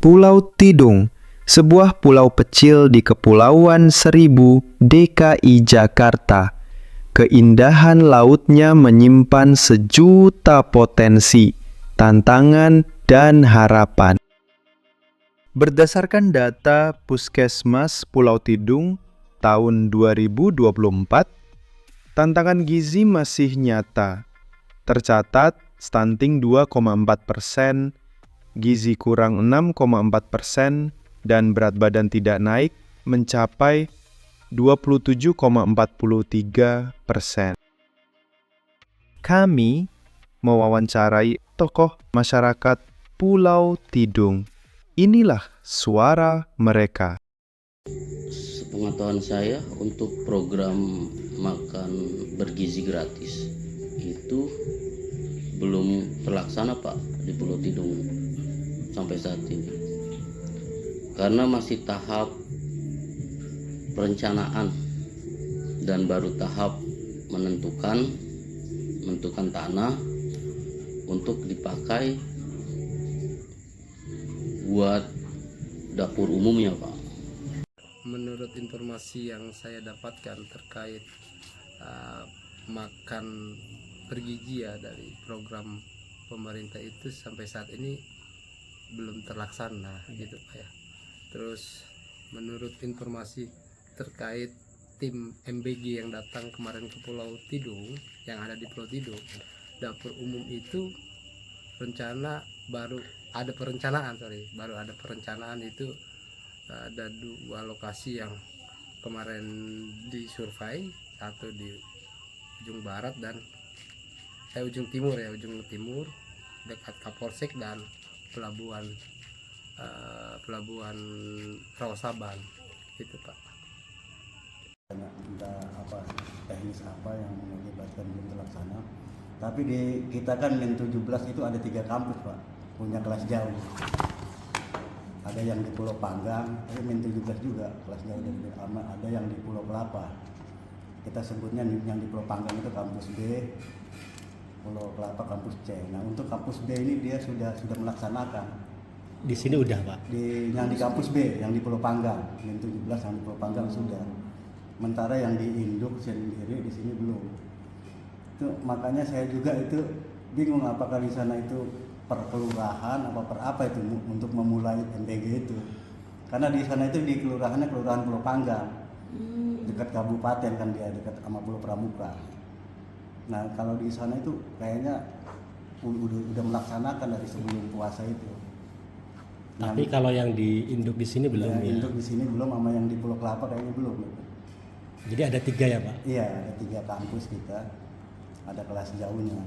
Pulau Tidung, sebuah pulau kecil di Kepulauan Seribu, DKI Jakarta. Keindahan lautnya menyimpan sejuta potensi, tantangan, dan harapan. Berdasarkan data Puskesmas Pulau Tidung tahun 2024, tantangan gizi masih nyata. Tercatat stunting 2,4%, gizi kurang 6,4%, dan berat badan tidak naik mencapai 27,43%. Kami mewawancarai tokoh masyarakat Pulau Tidung. Inilah suara mereka. Sepengetahuan saya untuk program makan bergizi gratis itu belum terlaksana Pak di Pulau Tidung sampai saat ini, karena masih tahap perencanaan dan baru tahap menentukan tanah untuk dipakai buat dapur umumnya Pak. Menurut informasi yang saya dapatkan terkait makan bergizi ya dari program pemerintah itu sampai saat ini belum terlaksana gitu Pak ya. Terus menurut informasi terkait tim MBG yang datang kemarin ke Pulau Tidung, yang ada di Pulau Tidung, dapur umum itu baru ada perencanaan itu ada 2 lokasi yang kemarin disurvei, satu di ujung barat dan ujung timur dekat Kapolsek dan pelabuhan Rawasaban itu Pak. Entah apa teknis apa yang mengakibatkan belum terlaksana, tapi kita kan Min 17 itu ada 3 kampus Pak, punya kelas jauh. Ada yang di Pulau Panggang, tapi Min 17 juga kelas jauh, ada yang di Pulau Kelapa. Kita sebutnya yang di Pulau Panggang itu kampus B, Pulau Kelapa kampus C. Nah untuk kampus B ini dia sudah melaksanakan. Di sini udah Pak? Yang di kampus B, yang di Pulau Panggang, Min 17 yang di Pulau Panggang sudah. Sementara yang di Induk sendiri di sini belum. Itu makanya saya juga itu bingung apakah di sana itu per kelurahan apa itu untuk memulai MBG itu. Karena di sana itu di kelurahannya Kelurahan Pulau Panggang. Dekat kabupaten kan dia, dekat sama Pulau Pramuka. Nah kalau di sana itu kayaknya udah melaksanakan dari sebelum puasa itu. Tapi kalau yang di Induk di sini belum ya? Induk di sini belum, sama yang di Pulau Kelapa kayaknya belum. Jadi ada 3 ya Pak? Iya, ada 3 kampus kita, ada kelas jauhnya.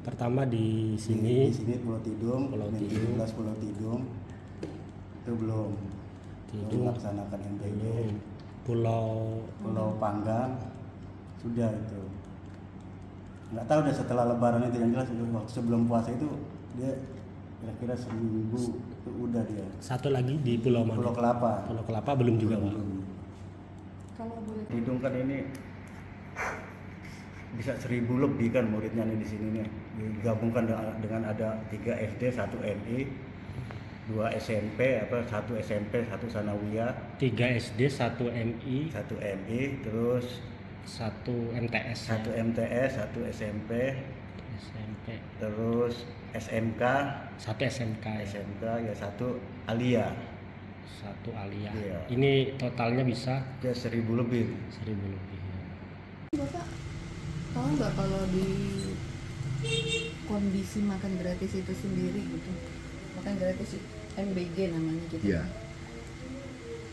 Pertama di sini. Di sini Pulau Tidung, Pulau Tidung itu belum melaksanakan MBG. Pulau Panggang sudah itu. Nggak tahu deh setelah Lebaran itu, yang jelas waktu sebelum puasa itu dia kira-kira seminggu itu udah dia. Satu lagi di Pulau mana? Pulau Kelapa. Pulau Kelapa belum juga Pak? Kalau boleh. Tidung kan ini bisa 1.000 lebih kan muridnya nih di sini nih. Digabungkan dengan ada 3 SD, 1 MI, 2 SMP, 1 SMP, 1 Sanawiyah, 3 SD, 1 MI, 1 MI, terus 1 MTS, 1 MTS, 1 SMP, terus SMK, 1 SMK ya 1 Alia. 1 Alia. Iya. Ini totalnya bisa Ya 1.000 lebih. 1.000 lebih. Bapak tahu nggak kalau di kondisi makan gratis itu sendiri gitu, makan gratis MBG namanya gitu. Iya.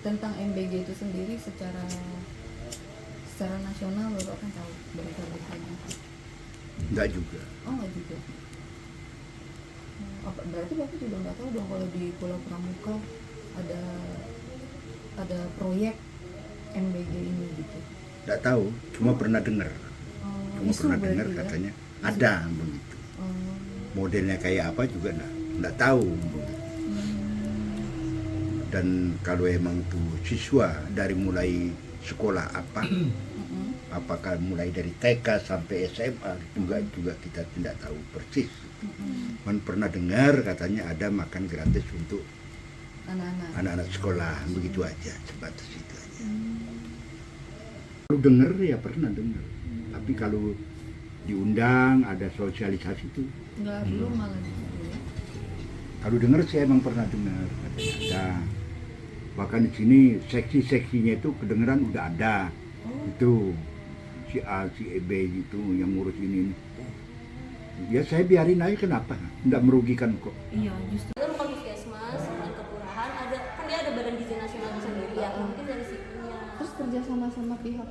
Tentang MBG itu sendiri secara nasional Bapak kan tahu berita-beritanya? Enggak juga. Oh nggak juga. Berarti Bapak juga nggak tahu dong kalau di Pulau Pramuka ada proyek MBG ini gitu? Enggak tahu, cuma pernah dengar. Ya? Katanya ada begitu. Modelnya kayak apa juga enggak tahu. Dan kalau emang tuh siswa dari mulai sekolah apa, apakah mulai dari TK sampai SMA juga kita tidak tahu persis. Man pernah dengar katanya ada makan gratis untuk Anak-anak. anak-anak sekolah, begitu aja, sebatas itu aja. Kalau dengar ya pernah dengar, tapi kalau diundang ada sosialisasi itu, Enggak, belum malah di situ. kalau dengar saya emang pernah dengar katanya ada. Bahkan di sini seksi-seksinya itu kedengeran udah ada, itu si A, si B itu yang ngurus ini. Ya saya biarin aja, kenapa? Nggak merugikan kok. Iya, justru Itu bukan puskesmas, bukan kelurahan, ada kan dia ada badan gizi nasional itu sendiri ya, mungkin dari situnya. terus kerja sama pihak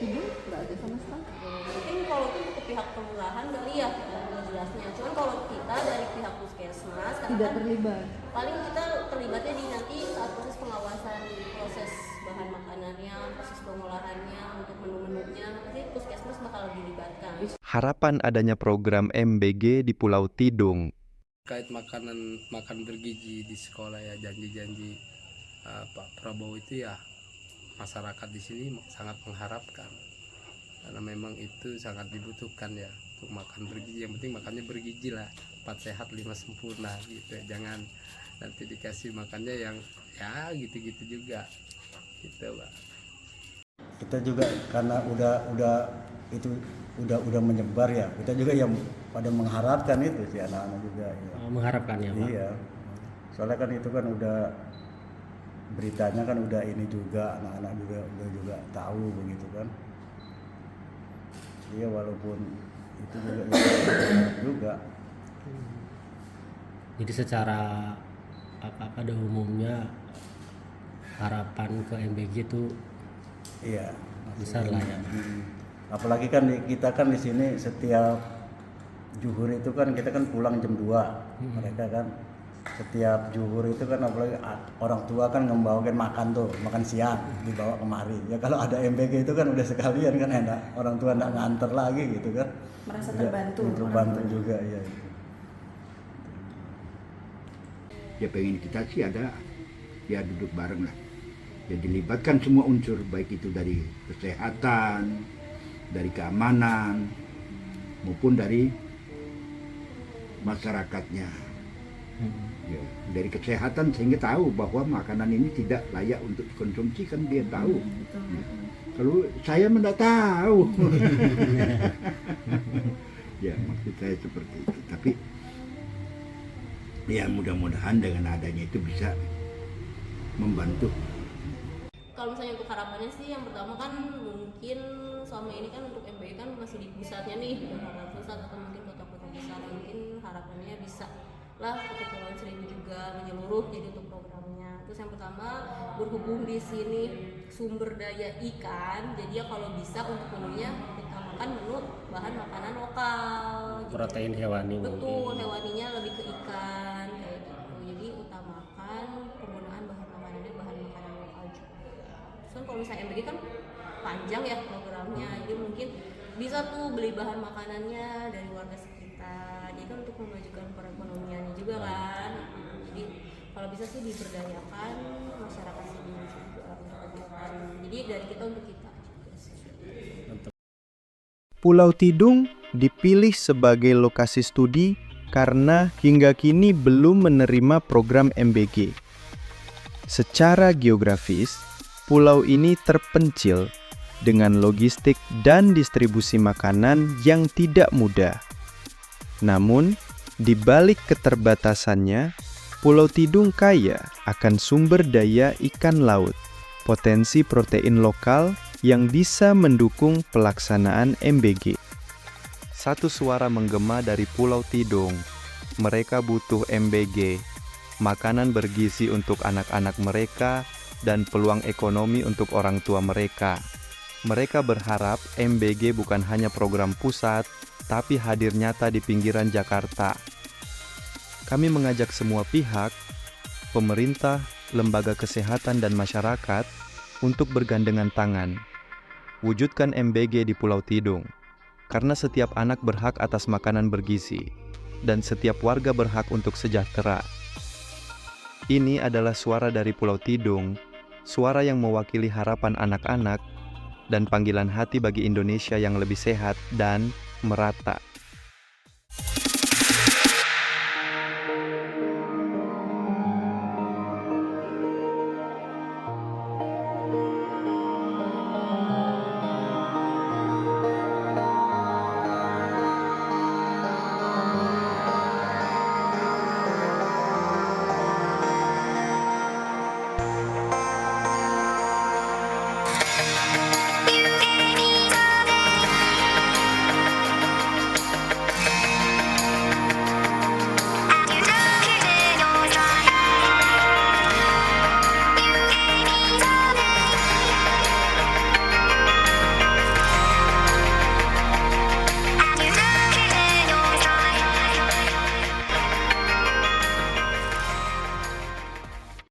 ibu nggak ada sama sekali. Mungkin kalau itu untuk pihak kelurahan kali ya, nggak jelasnya. Cuman kalau kita dari pihak puskesmas, karena Tidak kan terlibat. paling kita terlibatnya di nanti saat proses pengawasan, proses bahan makanannya, proses pengolahannya, untuk menu-menunya, pasti puskesmas bakal dilibatkan. Harapan adanya program MBG di Pulau Tidung. Terkait makan bergizi di sekolah ya, janji-janji Pak Prabowo itu ya, masyarakat di sini sangat mengharapkan, karena memang itu sangat dibutuhkan ya untuk makan bergizi. Yang penting makannya bergizi lah, 4 sehat 5 sempurna gitu ya. Jangan nanti dikasih makannya yang ya gitu-gitu juga gitu Pak. Kita juga karena udah menyebar ya, kita juga yang pada mengharapkan itu si anak-anak juga ya. Mengharapkan ya Pak. Iya, soalnya kan itu kan udah beritanya kan udah ini juga, anak-anak juga tahu begitu kan. Iya, walaupun itu juga. Jadi secara apa pada umumnya harapan ke MBG itu Iya, besar lah ya. Apalagi kan kita kan di sini setiap zuhur itu kan kita kan pulang jam 2. Mereka kan setiap zuhur itu kan apalagi orang tua kan membawakan makan siang dibawa kemari. Ya kalau ada MBG itu kan udah sekalian kan enak. Orang tua enggak nganter lagi gitu kan. Merasa Ya, terbantu. terbantu juga ya itu. Ya pengen kita sih ada, ya duduk bareng lah. Ya dilibatkan semua unsur, baik itu dari kesehatan, dari keamanan, maupun dari masyarakatnya. Ya, dari kesehatan sehingga tahu bahwa makanan ini tidak layak untuk dikonsumsi, kan dia tahu. Ya. Kalau saya tidak tahu. Ya maksud saya seperti itu. Tapi ya mudah-mudahan dengan adanya itu bisa membantu. Kalau misalnya untuk harapannya sih, yang pertama kan mungkin selama ini kan untuk MBG kan masih di pusatnya nih, Jakarta Pusat atau mungkin kota-kota besar. Mungkin harapannya bisa lah ke Kepulauan Seribu juga menyeluruh jadi untuk programnya. Terus yang pertama, berhubung di sini sumber daya ikan, jadi ya kalau bisa untuk menunya utamakan menu bahan makanan lokal. Protein hewani Betul, mungkin. hewaninya lebih ke ikan kayak gitu. Jadi utamakan penggunaan bahan makanannya bahan makanan lokal juga. Terus kalau misalnya MBG kan panjang ya programnya, jadi mungkin bisa tuh beli bahan makanannya dari warga sekitar. Jadi kan untuk memajukan perekonomiannya juga kan. Jadi kalau bisa sih diberdayakan masyarakat sini juga untuk kegiatan. Jadi dari kita untuk kita juga sih. Pulau Tidung dipilih sebagai lokasi studi karena hingga kini belum menerima program MBG. Secara geografis, pulau ini terpencil dengan logistik dan distribusi makanan yang tidak mudah. Namun, di balik keterbatasannya, Pulau Tidung kaya akan sumber daya ikan laut, potensi protein lokal yang bisa mendukung pelaksanaan MBG. Satu suara menggema dari Pulau Tidung. Mereka butuh MBG, makanan bergizi untuk anak-anak mereka, dan peluang ekonomi untuk orang tua mereka. Mereka berharap MBG bukan hanya program pusat, tapi hadir nyata di pinggiran Jakarta. Kami mengajak semua pihak, pemerintah, lembaga kesehatan, dan masyarakat untuk bergandengan tangan. Wujudkan MBG di Pulau Tidung, karena setiap anak berhak atas makanan bergizi, dan setiap warga berhak untuk sejahtera. Ini adalah suara dari Pulau Tidung, suara yang mewakili harapan anak-anak, dan panggilan hati bagi Indonesia yang lebih sehat dan merata.